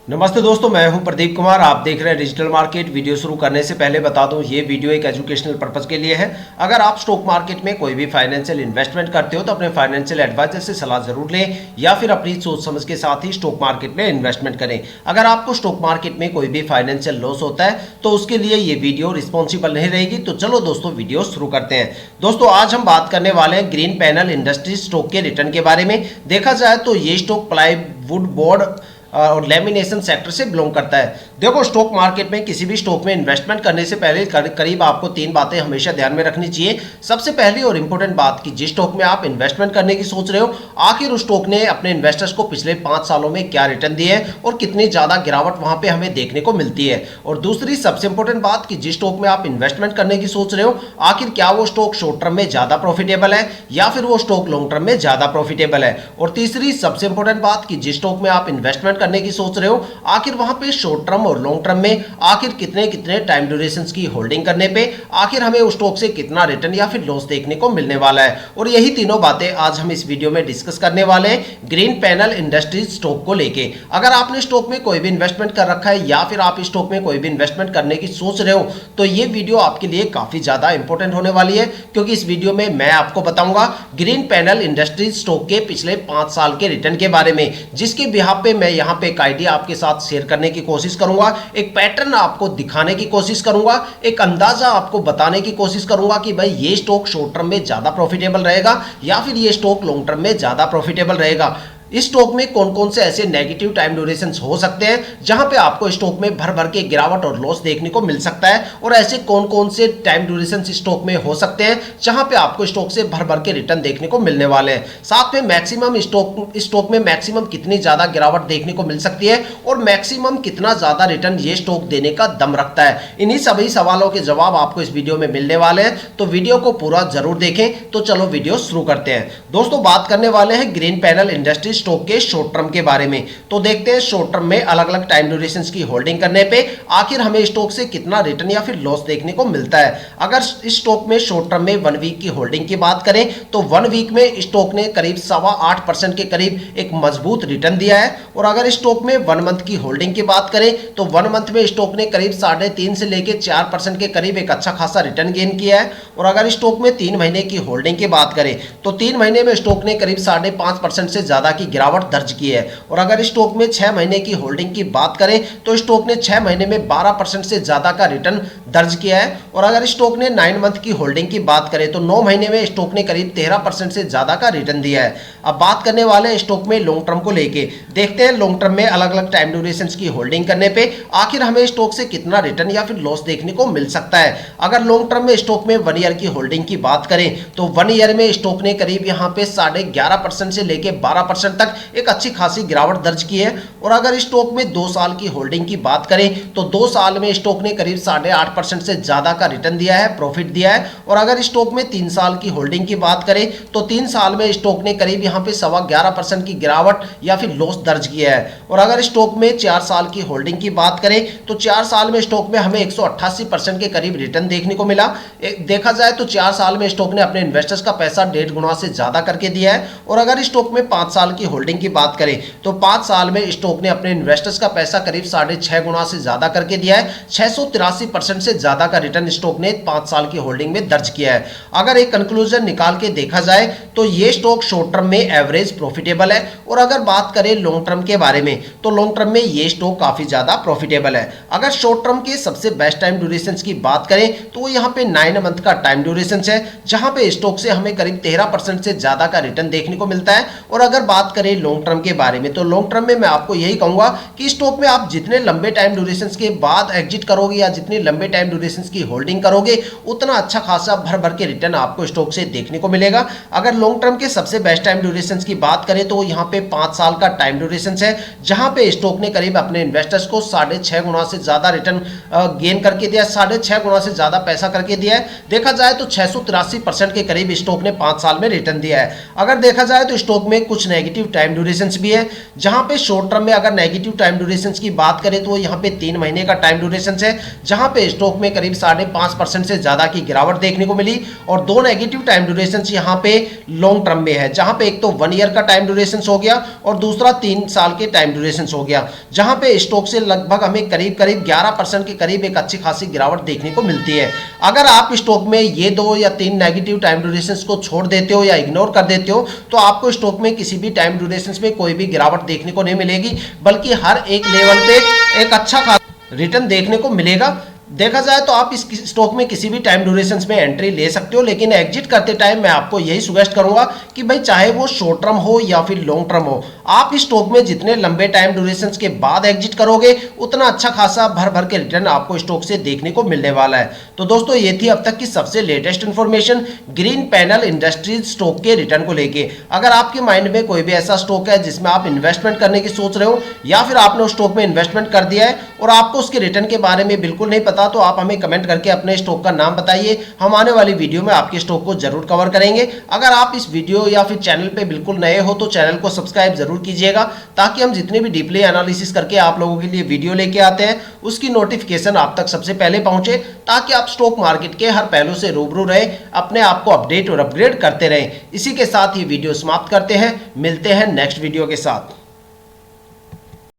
नमस्ते दोस्तों, मैं हूं प्रदीप कुमार। आप देख रहे हैं डिजिटल मार्केट। वीडियो शुरू करने से पहले बता दूं, ये वीडियो एक एजुकेशनल पर्पस के लिए है। अगर आप स्टॉक मार्केट में कोई भी फाइनेंशियल इन्वेस्टमेंट करते हो तो अपने फाइनेंशियल एडवाइजर से सलाह जरूर लें या फिर अपनी सोच समझ के साथ ही स्टॉक मार्केट में इन्वेस्टमेंट करें। अगर आपको स्टॉक मार्केट में कोई भी फाइनेंशियल लॉस होता है तो उसके लिए ये वीडियो रिस्पॉन्सिबल नहीं रहेगी। तो चलो दोस्तों, वीडियो शुरू करते हैं। दोस्तों, आज हम बात करने वाले हैं ग्रीन पैनल इंडस्ट्रीज स्टॉक के रिटर्न के बारे में। देखा जाए तो ये स्टॉक प्लाईवुड बोर्ड और लेमिनेशन सेक्टर से बिलोंग करता है। देखो, स्टॉक मार्केट में किसी भी स्टॉक में इन्वेस्टमेंट करने से पहले करीब आपको 3 बातें हमेशा ध्यान में रखनी चाहिए। सबसे पहली और इंपॉर्टेंट बात कि जिस स्टॉक में आप इन्वेस्टमेंट करने की सोच रहे हो, आखिर उस स्टॉक ने अपने इन्वेस्टर्स को पिछले 5 सालों में क्या रिटर्न दिए हैं और कितनी ज्यादा गिरावट वहां पे हमें देखने को मिलती है। और दूसरी सबसे इंपॉर्टेंट बात कि जिस स्टॉक में आप इन्वेस्टमेंट करने की सोच रहे हो, आखिर क्या वो स्टॉक शॉर्ट टर्म में ज्यादा प्रॉफिटेबल है या फिर वो स्टॉक लॉन्ग टर्म में ज्यादा प्रॉफिटेबल है। और तीसरी सबसे इंपॉर्टेंट बात कि जिस स्टॉक में आप इन्वेस्टमेंट करने की सोच रहे हो, आखिर वहां पे शॉर्ट टर्म और लॉन्ग टर्म में आखिर कितने कितने टाइम ड्यूरेशन की होल्डिंग करने पे आखिर हमें उस स्टॉक से कितना रिटर्न या फिर लॉस देखने को मिलने वाला है। और यही तीनों बातें आज हम इस वीडियो में डिस्कस करने वाले हैं ग्रीन पैनल इंडस्ट्रीज स्टॉक को लेके। अगर आपने स्टॉक में कोई भी इन्वेस्टमेंट कर रखा है या फिर आप इस स्टॉक में कोई भी इन्वेस्टमेंट करने की सोच रहे हो तो ये वीडियो आपके लिए काफी ज्यादा इंपॉर्टेंट होने वाली है, क्योंकि इस वीडियो में मैं आपको बताऊंगा ग्रीन पैनल इंडस्ट्रीज स्टॉक के पिछले 5 साल के रिटर्न के बारे में, जिसके बिहाफ पे मैं यहाँ पे एक आइडिया आपके साथ शेयर करने की कोशिश करूंगा, एक पैटर्न आपको दिखाने की कोशिश करूंगा, एक अंदाजा आपको बताने की कोशिश करूंगा कि भाई ये स्टॉक शॉर्ट टर्म में ज्यादा प्रॉफिटेबल रहेगा या फिर ये स्टॉक लॉन्ग टर्म में ज्यादा प्रॉफिटेबल रहेगा। इस स्टॉक में कौन कौन से ऐसे नेगेटिव टाइम ड्यूरेशन हो सकते हैं जहां पे आपको स्टॉक में भर भर के गिरावट और लॉस देखने को मिल सकता है, और ऐसे कौन कौन से टाइम ड्यूरेशन स्टॉक में हो सकते हैं जहां पे आपको स्टॉक से भर भर के रिटर्न देखने को मिलने वाले हैं। साथ में मैक्सिमम स्टॉक में मैक्सिमम कितनी ज्यादा गिरावट देखने को मिल सकती है और मैक्सिमम कितना ज्यादा रिटर्न ये स्टॉक देने का दम रखता है। इन्हीं सभी सवालों के जवाब आपको इस वीडियो में मिलने वाले हैं, तो वीडियो को पूरा जरूर देखें। तो चलो वीडियो शुरू करते हैं। दोस्तों, बात करने वाले हैं ग्रीन पैनल इंडस्ट्री स्टॉक के शॉर्ट टर्म के बारे में। तो देखते हैं शॉर्ट टर्म में अलग अलग टाइम ड्यूरेशन की होल्डिंग करने पे आखिर हमें स्टॉक से कितना रिटर्न या फिर लॉस देखने को मिलता है। अगर इस स्टॉक में शॉर्ट टर्म में 1 वीक की होल्डिंग की बात करें तो 1 वीक में स्टॉक ने करीब 8.25% के करीब एक मजबूत रिटर्न दिया है। और अगर स्टॉक में 1 मंथ की होल्डिंग की बात करें तो 1 मंथ में स्टॉक ने करीब 3.5 से लेकर 4% के करीब एक अच्छा खासा रिटर्न गेन किया है। और अगर स्टॉक में 3 महीने की होल्डिंग की बात करें तो 3 महीने में स्टॉक ने करीब 5.5% से ज्यादा की गिरावट दर्ज की है। और अगर स्टॉक में 6 महीने की होल्डिंग की बात करें तो स्टॉक ने 6 महीने में 12% से ज्यादा का रिटर्न दर्ज किया है। और अगर स्टॉक ने 9 मंथ की होल्डिंग की बात करें तो 9 महीने में स्टॉक ने करीब 13% से ज्यादा का रिटर्न दिया है। अब बात करने वाले हैं स्टॉक में लॉन्ग टर्म को लेके। देखते हैं लॉन्ग टर्म में अलग अलग टाइम ड्यूरेशन की होल्डिंग करने पे आखिर हमें स्टॉक से कितना रिटर्न या फिर लॉस देखने को मिल सकता है। अगर लॉन्ग टर्म में स्टॉक में 1 ईयर की होल्डिंग की बात करें तो 1 ईयर में स्टॉक ने करीब यहाँ पे 11.5% से लेकर 12% तक एक अच्छी खासी गिरावट दर्ज की है। और अगर स्टॉक में 2 साल की होल्डिंग की बात करें तो 2 साल में स्टॉक ने करीब 8.5% से ज्यादा का रिटर्न दिया है, प्रॉफिट दिया है। और अगर स्टॉक में 3 साल की होल्डिंग की बात करें तो 3 साल में स्टॉक ने करीब यहाँ पे 11.25% की गिरावट या फिर लॉस दर्ज किया है। और अगर स्टॉक में 4 साल की होल्डिंग की बात करें तो 4 साल में स्टॉक में हमें 188% के करीब रिटर्न देखने को मिला। देखा जाए तो 4 साल में स्टॉक ने अपने इन्वेस्टर्स का पैसा 1.5 गुना से ज्यादा करके दिया है। और अगर स्टॉक में 5 साल की होल्डिंग की बात करें तो 5 साल में स्टॉक ने अपने इन्वेस्टर्स का पैसा करीब 6.5 गुना से ज्यादा करके दिया है। 683% से ज्यादा का रिटर्न स्टॉक ने 5 साल की होल्डिंग में दर्ज किया है। अगर एक कंक्लूजन निकाल के देखा जाए तो ये स्टॉक शॉर्ट टर्म में एवरेज प्रॉफिटेबल है। और अगर बात करें लॉन्ग टर्म के बारे में तो लॉन्ग टर्म में ये स्टॉक काफी ज्यादा प्रॉफिटेबल है। अगर शॉर्ट टर्म के सबसे बेस्ट टाइम ड्यूरेशन की बात करें तो वो यहाँ पे 9 मंथ का टाइम ड्यूरेशन है, जहां पे स्टॉक से हमें करीब 13% से ज्यादा का रिटर्न देखने को मिलता है। और अगर बात करें लॉन्ग टर्म के बारे में तो लॉन्ग टर्म में मैं आपको यही कहूंगा कि स्टॉक में आप जितने लंबे टाइम ड्यूरेशन के बाद एग्जिट करोगे या जितने लंबे टाइम ड्यूरेशन की होल्डिंग करोगे उतना अच्छा खासा भर भर के रिटर्न आपको स्टॉक से देखने को मिलेगा। अगर लॉन्ग टर्म के सबसे बेस्ट टाइम ड्यूरेशन की बात करें तो यहाँ पे 5 साल का टाइम ड्यूरेशन है, जहां पे स्टॉक ने करीब अपने इन्वेस्टर्स को 6.5 गुना से ज्यादा रिटर्न गेन करके दिया, 6.5 गुना से ज्यादा पैसा करके दिया है। देखा जाए तो 683% के करीब स्टॉक ने 5 साल में रिटर्न दिया है। अगर देखा जाए तो स्टॉक में कुछ नेगेटिव नेगेटिव टाइम ड्यूरेशंस भी है, जहां पे शॉर्ट टर्म में अगर नेगेटिव टाइम ड्यूरेशंस की बात करें तो यहाँ पे 3 महीने का टाइम ड्यूरेशंस है, जहां पे स्टॉक में करीब 5.5% से ज्यादा की गिरावट देखने को मिली। और 2 नेगेटिव टाइम ड्यूरेशंस यहाँ पे लॉन्ग टर्म में है, जहां पे एक तो 1 ईयर का टाइम ड्यूरेशंस हो गया और दूसरा 3 साल के टाइम ड्यूरेशंस हो गया, जहां पे स्टॉक से लगभग हमें करीब 11% के करीब एक अच्छी खासी गिरावट देखने को मिलती है। अगर आप स्टॉक में ये 2 या 3 नेगेटिव टाइम ड्यूरेशंस को छोड़ देते हो या इग्नोर कर देते हो तो आपको स्टॉक में किसी भी टाइम ड्यूरेशंस में कोई भी गिरावट देखने को नहीं मिलेगी, बल्कि हर एक लेवल पे एक अच्छा खासा रिटर्न देखने को मिलेगा। देखा जाए तो आप इस स्टॉक में किसी भी टाइम ड्यूरेशंस में एंट्री ले सकते हो, लेकिन एग्जिट करते टाइम मैं आपको यही सजेस्ट करूंगा कि भाई चाहे वो शॉर्ट टर्म हो या फिर लॉन्ग टर्म हो, आप इस स्टॉक में जितने लंबे टाइम ड्यूरेशंस के बाद एग्जिट करोगे उतना अच्छा खासा भर भर के रिटर्न आपको स्टॉक से देखने को मिलने वाला है। तो दोस्तों ये थी अब तक की सबसे latest information green panel industries stock के रिटर्न को लेके। अगर आपके माइंड में कोई भी ऐसा स्टॉक है जिसमें आप इन्वेस्टमेंट करने की सोच रहे हो या फिर आपने उस स्टॉक में इन्वेस्टमेंट कर दिया है और आपको उसके रिटर्न के बारे में बिल्कुल नहीं पता, तो आप हमें कमेंट करके अपने स्टॉक का नाम बताइए। हम आने वाली वीडियो में आपके स्टॉक को जरूर कवर करेंगे। अगर आप इस वीडियो या फिर चैनल पे बिल्कुल नए हो तो चैनल को सब्सक्राइब जरूर कीजिएगा, ताकि हम जितने भी डीपली एनालिसिस करके आप लोगों के लिए वीडियो लेके आते हैं उसकी नोटिफिकेशन आप तक सबसे पहले पहुंचे, ताकि आप स्टॉक मार्केट के हर पहलू से रूबरू रहे, अपने आप को अपडेट और अपग्रेड करते रहें। इसी के साथ ये वीडियो समाप्त करते हैं, मिलते हैं नेक्स्ट वीडियो के साथ।